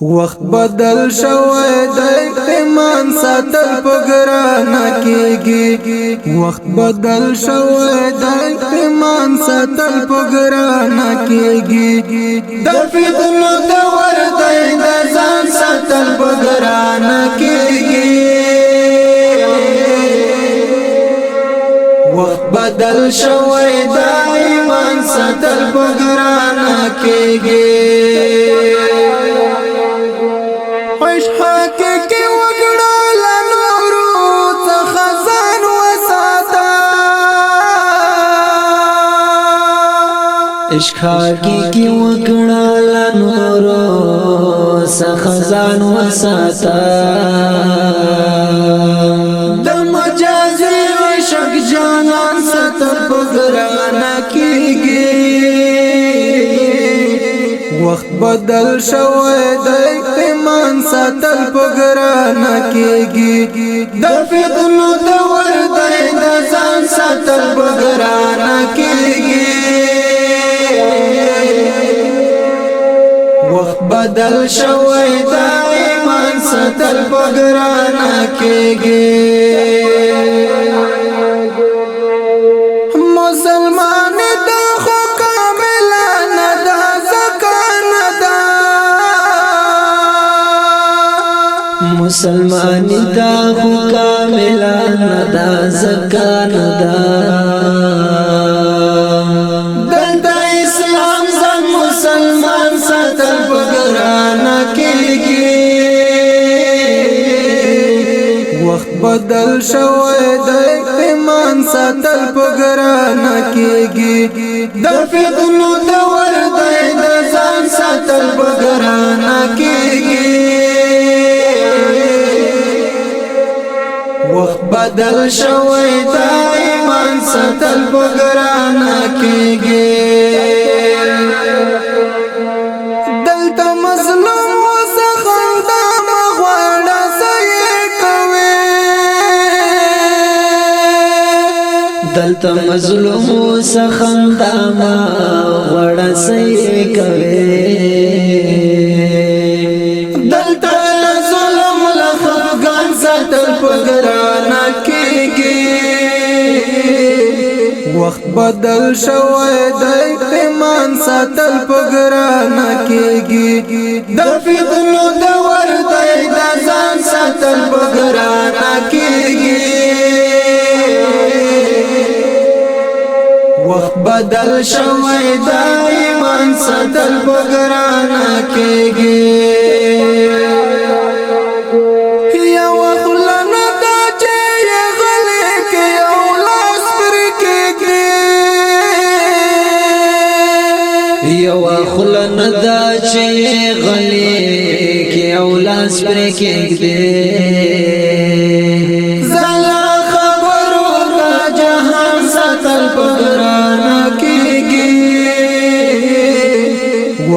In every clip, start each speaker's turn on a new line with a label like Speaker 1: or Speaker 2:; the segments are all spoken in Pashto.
Speaker 1: وقت بدل شوی د ایمان ساتل پګرانه کیږي وقت بدل شوی د ایمان ساتل پګرانه کیږي د فتنو دور دی د ځان ساتل پګرانه کیږي وقت بدل شوی د ایمان ساتل پګرانه کیږي
Speaker 2: عشق حقیقی وکړه لنورو سخزان وساتا
Speaker 1: د مجازي عشق جانان ستر پګرانه کیږي وخت بدل شوی د ایمان ساتل پګرانه کیږي د فتنو دور دی د ځان ساتل پګرانه کیږي وقت بدل شوی د ایمان ساتل پګرانه کیږي مسلمان د خو کامل نه د زکان دا
Speaker 2: مسلمان دا خو کامل نه دا زکان دا
Speaker 1: بدل شوی د ایمان ساتل پګرانه کیږي د فتنو دور دی د ځان ساتل پګرانه کیږي وخت بدل شوی د ایمان ساتل پګرانه کیږي دلته مظلوم
Speaker 2: دلته مظلوم سخندا ما وړه سي کوي
Speaker 1: دلته ظلم لخفغان ساتل پګرانه کیږي وخت بدل شوی د ایمان ساتل پګرانه کیږي د فتنو دور دی د ځان ساتل پګرانه کیږي وقت بدل شوی د ایمان ساتل پګرانه کیږي یا وخلنه دا چې غلې کې او لاس پر کېږي
Speaker 2: یا وخلنه دا چې غلې کې او لاس پر کېږي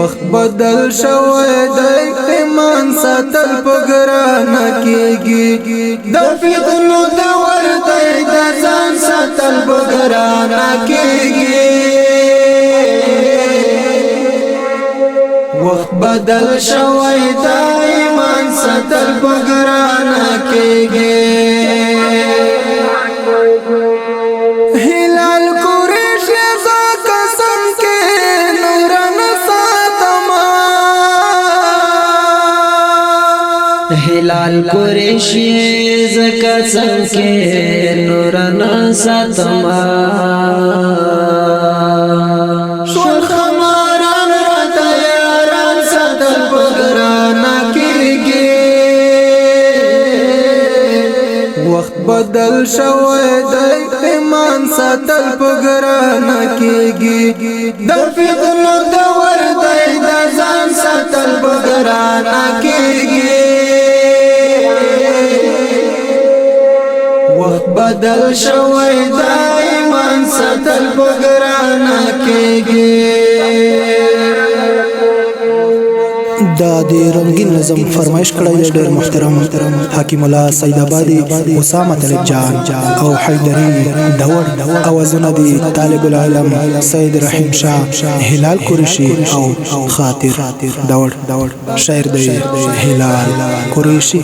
Speaker 1: وقت بدل شوی د ایمان ساتل پګرانه کیږي د فتنو دور دی د ځان ساتل پګرانه کیږي وقت بدل شوی د ایمان ساتل پګرانه کیږي
Speaker 2: هلال قریشی زکا څنګه نورنا ساتما
Speaker 1: شور خماران راته یاران ساتل پګرانه کیږي وخت بدل شوی د ایمان ساتل پګرانه کیږي د فتنو دور دی د ځان ساتل پګرانه کیږي وقت بدل شوی د ایمان ساتل پګرانه کیږي دا د رنگین نظم فرمایش کړی دی ډېر محترم حکیم الله سید آبادی اسامه طالب جان او حیدری دور اوازونه دي طالب العلم سید رحیم شاه هلال قریشی او خاطر دور شاعر دی هلال قریشی